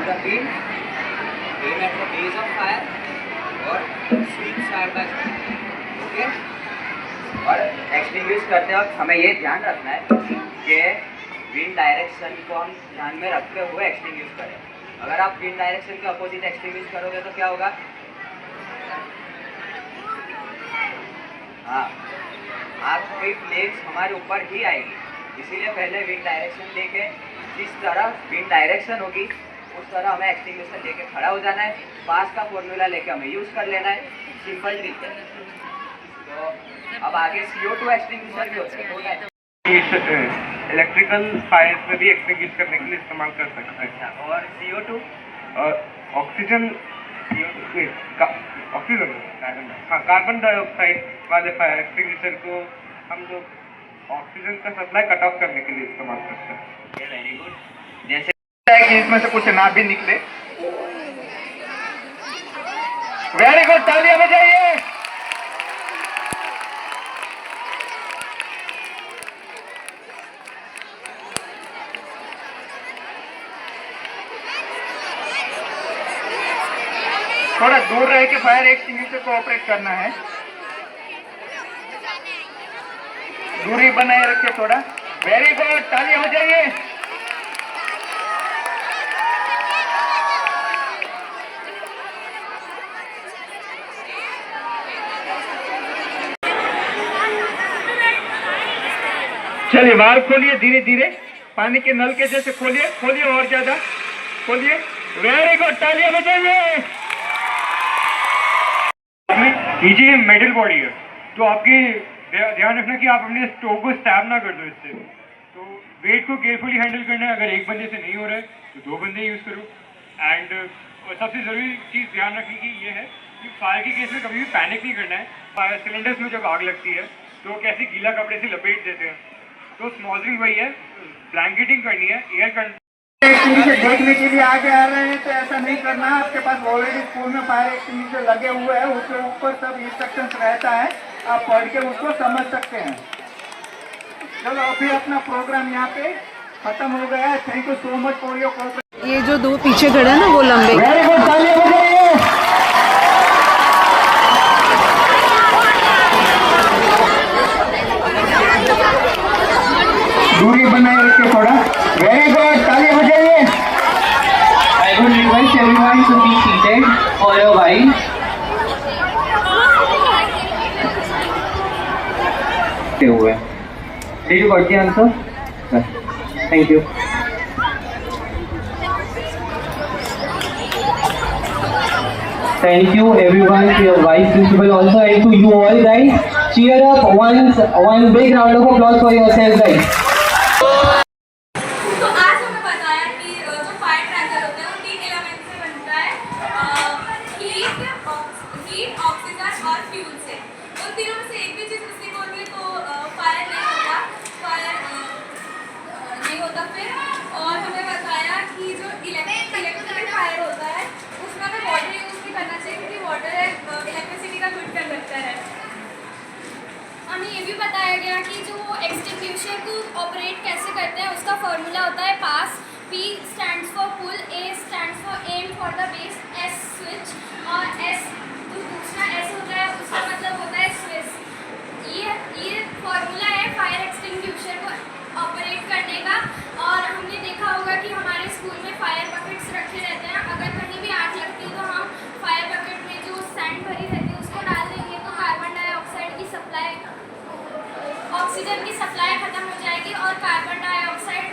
the beam at the base of fire और swing side by side. Okay? और extinguish करते वक्त हमें ये ध्यान रखना है कि विंड डायरेक्शन को हम ध्यान में रखते हुए एक्सटिंग्विश करें. अगर आप विंड डायरेक्शन के अपोजिट एक्सटिंग्विश करोगे तो क्या होगा? हाँ, आपकी फ्लेम्स हमारे ऊपर ही आएगी. इसीलिए पहले विंड डायरेक्शन लेके जिस तरह विंड डायरेक्शन होगी उस तरह हमें एक्सटिंग्विशर लेके खड़ा हो जाना है. पास का फॉर्मूला लेके हमें यूज़ कर लेना है. सिंपल ट्रिक है. तो अब आगे CO2 एक्सटिंग्विशर भी होते हैं. इलेक्ट्रिकल फायर्स में भी एक्सटिंग्विश करने के लिए इस्तेमाल कर सकते हैं. और CO2 ऑक्सीजन ऑक्सीजन हाँ, कार्बन डाइऑक्साइड वाले फायर एक्सटिंग्विशर को हम लोग ऑक्सीजन का सप्लाई कट ऑफ करने के लिए इस्तेमाल करते हैं. Very good. जैसे कि इसमें से कुछ ना भी निकले. वेरी गुड, तालियां बजाइए. थोड़ा दूर रह के फायर एक्सटिंग्विशर को ऑपरेट करना है. दूरी बनाए रखिए थोड़ा. वेरी गुड, तालियां बजाइए. चलिए बाहर खोलिए धीरे धीरे. पानी के नल के जैसे खोलिए. खोलिए और ज्यादा खोलिए. वेरी गुड, तालियां बजाइए. नीचे मेटल बॉडी है तो आपकी ध्यान रखना कि आप अपने स्टोव को स्टैब ना कर दो इससे. तो वेट को केयरफुली हैंडल करना है. अगर एक बंदे से नहीं हो रहा है तो 2 बंदे यूज़ करो. एंड सबसे ज़रूरी चीज़ ध्यान रखने की ये है कि फायर के केस में कभी भी पैनिक नहीं करना है. फायर सिलेंडर्स में जब आग लगती है तो कैसे गीला कपड़े से लपेट देते हैं. तो स्मॉजरिंग वही है, ब्लैंकेटिंग करनी है. एयर एक्सटिंग्विशर देखने के लिए आगे आ रहे हैं तो ऐसा नहीं करना. आपके पास ऑलरेडी स्कूल में फायर एक्सटिंग्विशर लगे हुए हैं, उसके ऊपर सब इंस्ट्रक्शंस रहता है. आप पढ़ के उसको समझ सकते हैं. चलो अभी अपना प्रोग्राम यहाँ पे खत्म हो गया है. Thank you so much for your cooperation. ये जो 2 पीछे खड़े हैं ना वो लंबे. वेरी गुड, तालियां बजाइए. दूरी बनाए रखिए थोड़ा. वेरी गुड, तालियां बजाइए. I would request everyone to be seated for a while. Did you got the answer? Thank you. Thank you everyone, to your vice principal also, and to you all guys. Cheer up once, one big round of applause for yourselves guys. तो आज हमें बताया कि जो fire triangle होता है वो 3 element से बनता है. हीट, ऑक्सीजन और फ्यूल से. उन तीनों में से एक भी चीज़ मिसिंग होगी तो फायर नहीं होगा. फायर नहीं होता फिर. और हमें बताया कि जो इलेक्ट्रिकल फायर होता है उसमें हमें वाटर यूज़ नहीं करना चाहिए क्योंकि वाटर इलेक्ट्रिसिटी का गुड कंडक्टर है. हमें ये भी बताया गया कि जो एक्सटिंग्विशर को ऑपरेट कैसे करते हैं उसका फॉर्मूला होता है पास. P stands for pull, A stands for aim for the base, S switch और S जो दूसरा S होता है उसका मतलब होता है स्विच. ये फॉर्मूला है फायर एक्सटिंग्विशर को ऑपरेट करने का. और हमने देखा होगा कि हमारे स्कूल में फायर बकेट्स रखे रहते हैं. अगर कहीं भी आग लगती है तो हम फायर बकेट में जो सैंड भरी रहती है उसको डाल देंगे तो कार्बन डाइऑक्साइड की सप्लाई, ऑक्सीजन की सप्लाई खत्म हो जाएगी और कार्बन डाइऑक्साइड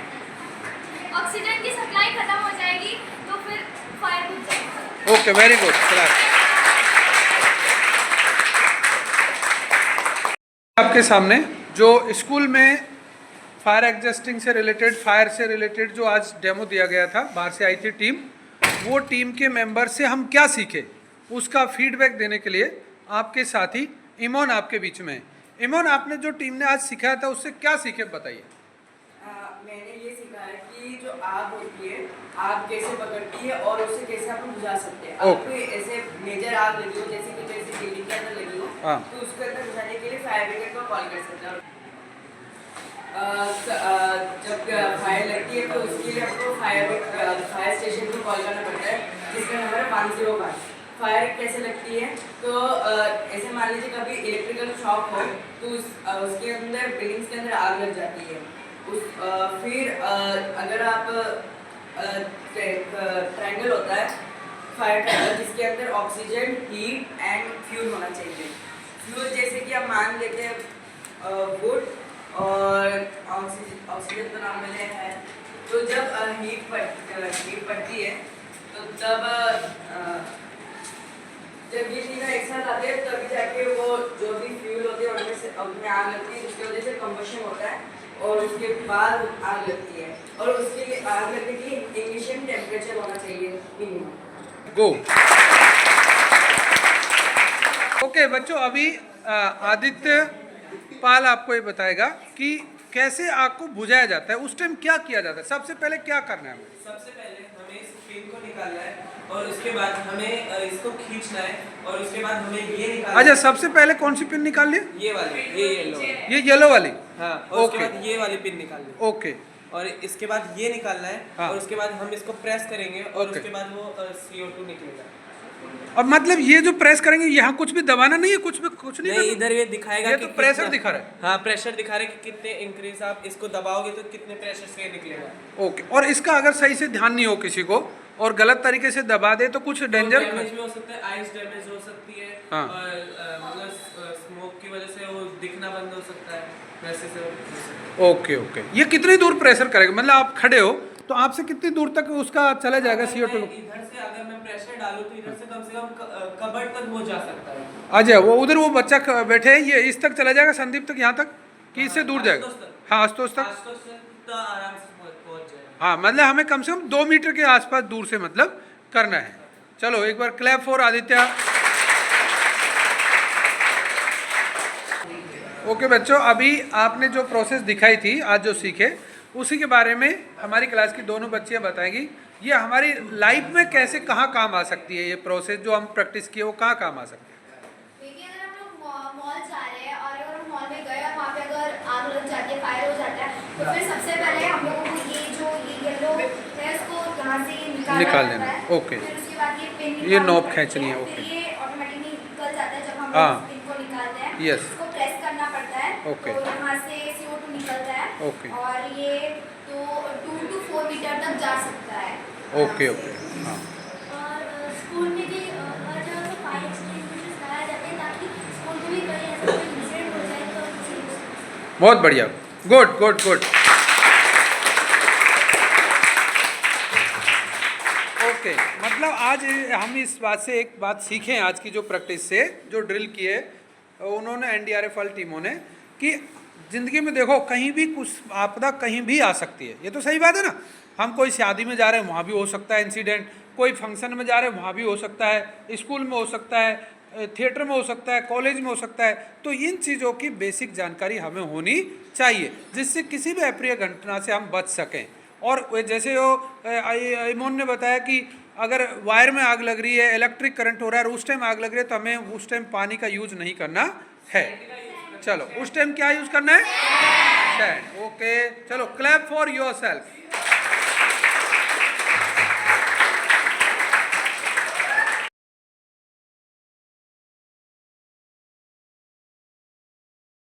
ऑक्सीजन की सप्लाई खत्म हो जाएगी तो फिर फायर बुझ जाएगा. Okay, very good. आपके सामने जो स्कूल में फायर एग्जस्टिंग से रिलेटेड, फायर से रिलेटेड जो आज डेमो दिया गया था, बाहर से आई थी टीम, वो टीम के मेंबर से हम क्या सीखे उसका फीडबैक देने के लिए आपके साथी इमोन आपके बीच में है. इमोन, आपने जो टीम ने आज सिखाया था उससे क्या सीखे बताइए. मैंने ये सीखा है कि जो आग होती है, आग कैसे पकड़ती है और उसे कैसे आप बुझा सकते हैं. अगर कोई ऐसे मेजर आग लगी हो जैसे कि जैसे बिल्डिंग के अंदर लगी हो तो उसके अंदर बुझाने के लिए फायर ब्रिगेड को कॉल कर सकते हैं. जब फायर लगती है तो उसके लिए आपको फायर स्टेशन को कॉल करना पड़ता है, जिसका नंबर है 505। फायर कैसे लगती है तो ऐसे मान लीजिए कभी इलेक्ट्रिकल शॉक हो तो उसके अंदर बिल्डिंग्स के अंदर आग लग जाती है। फिर अगर आप ट्रायंगल होता है फायर ट्रायंगल, जिसके अंदर ऑक्सीजन, हीट एंड फ्यूल होना चाहिए। फ्यूल जैसे कि आप मान लेते हैं वुड और ऑक्सीजन तो नाम मिले है। तो जब हीट पड़ती है तो तब जब ये तीनों एक साथ आते हैं तभी जाके वो जो भी फ्यूल होते हैं उनमें आग लगती है, जिसकी वजह से कंबशन होता है और उसके बाद आग लगती है। और उसके लिए आग लगने के लिए इनिशियल टेम्परेचर होना चाहिए मिनिमम। गो। ओके बच्चों, अभी आदित्य पाल आपको ये बताएगा कि कैसे आग को बुझाया जाता है, उस टाइम क्या किया जाता है। सबसे पहले क्या करना है हमें? सबसे पहले हमें इस पिन को निकालना है और उसके बाद हमें इसको खींचना है और उसके बाद हमें ये निकालना अच्छा, है। सबसे पहले कौन सी पिन निकाल ली? ये वाली, ये येलो, ये येलो वाली। हाँ, और उसके ओके। बाद ये वाली पिन निकालनी है। ओके। और इसके बाद ये निकालना है। हाँ। और उसके बाद हम इसको प्रेस करेंगे और ओके। उसके बाद वो CO2 निकलेगा। और मतलब ये जो प्रेस करेंगे यहाँ कुछ भी दबाना नहीं है, कुछ नहीं नहीं, करना? इधर ये दिखाएगा ये कि तो प्रेशर कितना- दिखा रहा है। हाँ, प्रेशर दिखा रहा है कि कितने इंक्रीज आप इसको दबाओगे तो कितने प्रेशर से ये निकलेगा। ओके। और इसका अगर सही से ध्यान नहीं हो किसी को और गलत तरीके से दबा दे तो कुछ डेंजर। डैमेज भी हो सकता है, आइस डैमेज हो सकती है। हाँ। और मतलब स्मोक की वजह से वो दिखना बंद हो सकता है, वैसे से हो सकता है। Okay okay. ये कितनी दूर प्रेशर करेगा? मतलब आप खड़े हो तो आपसे कितनी दूर तक उसका चला जाएगा अगर CO2? मैं इधर से अगर मैं प्रेशर डालूं तो इधर से कम कबर्ड तक वो जा सकता है। अच्छा, वो उधर वो बच्चा बैठे है, ये इस तक चला जाएगा, संदीप तक, यहाँ तक कि इससे दूर जाएगा? आशुतोष तक। हाँ, आशुतोष तक। आशुतोष तक तो आराम से पहुंच जाएगा। हाँ, मतलब हमें कम से कम 2 मीटर के आसपास दूर से मतलब करना है। चलो एक बार क्लैप फॉर आदित्य। ओके बच्चों, अभी आपने जो प्रोसेस दिखाई थी आज जो सीखे उसी के बारे में हमारी क्लास की दोनों बच्चियां बताएंगी। ये हमारी लाइफ में कैसे कहाँ काम आ सकती है, ये प्रोसेस जो हम प्रैक्टिस किए वो कहाँ काम आ सकती है? देखिए, अगर हम लोग मॉल जा रहे हैं और अगर हम मॉल में गए और वहाँ पे अगर आग लग जाती है, फायर हो जाता है, तो फिर सबसे पहले हम लोगों को ये जो ये येलो है इसको यहाँ से निकाल देना है। ओके। फिर उसके बाद ये पिन ये नॉब खींचनी है। फिर ओके। ये ऑटोमेटिकली निकल जाता है जब हम हाँ। इस पिन को निकालते हैं। Yes। इसको प्रेस करना पड़ता है। ओके। तो यहाँ से CO2 निकलता है। ओके। और ये तो 2 to 4 मीटर तक जा सकता है। Okay okay. हाँ, और स्कूल में भी हर जगह से फायर एक्सटिंग्विशर्स लगाए जाते हैं ताकि स्कूल में भी कहीं ऐसा कोई इंसिडेंट हो जाए तो उसे यूज कर सकें। बहुत बढ़िया। Good good good. ओके, मतलब आज हम इस बात से एक बात सीखें आज की जो प्रैक्टिस से जो ड्रिल किए उन्होंने NDRF वाली टीमों ने, कि ज़िंदगी में देखो कहीं भी कुछ आपदा कहीं भी आ सकती है। ये तो सही बात है ना। हम कोई शादी में जा रहे हैं वहाँ भी हो सकता है इंसिडेंट, कोई फंक्शन में जा रहे हैं वहाँ भी हो सकता है, स्कूल में हो सकता है, थिएटर में हो सकता है, कॉलेज में हो सकता है। तो इन चीज़ों की बेसिक जानकारी हमें होनी चाहिए जिससे किसी भी अप्रिय घटना से हम बच सकें। और जैसे वो इमोन ने बताया कि अगर वायर में आग लग रही है, इलेक्ट्रिक करंट हो रहा है और उस टाइम आग लग रही है तो हमें उस टाइम पानी का यूज नहीं करना है। चलो उस टाइम क्या यूज करना है? सैंड। ओके, चलो क्लैप फॉर योरसेल्फ।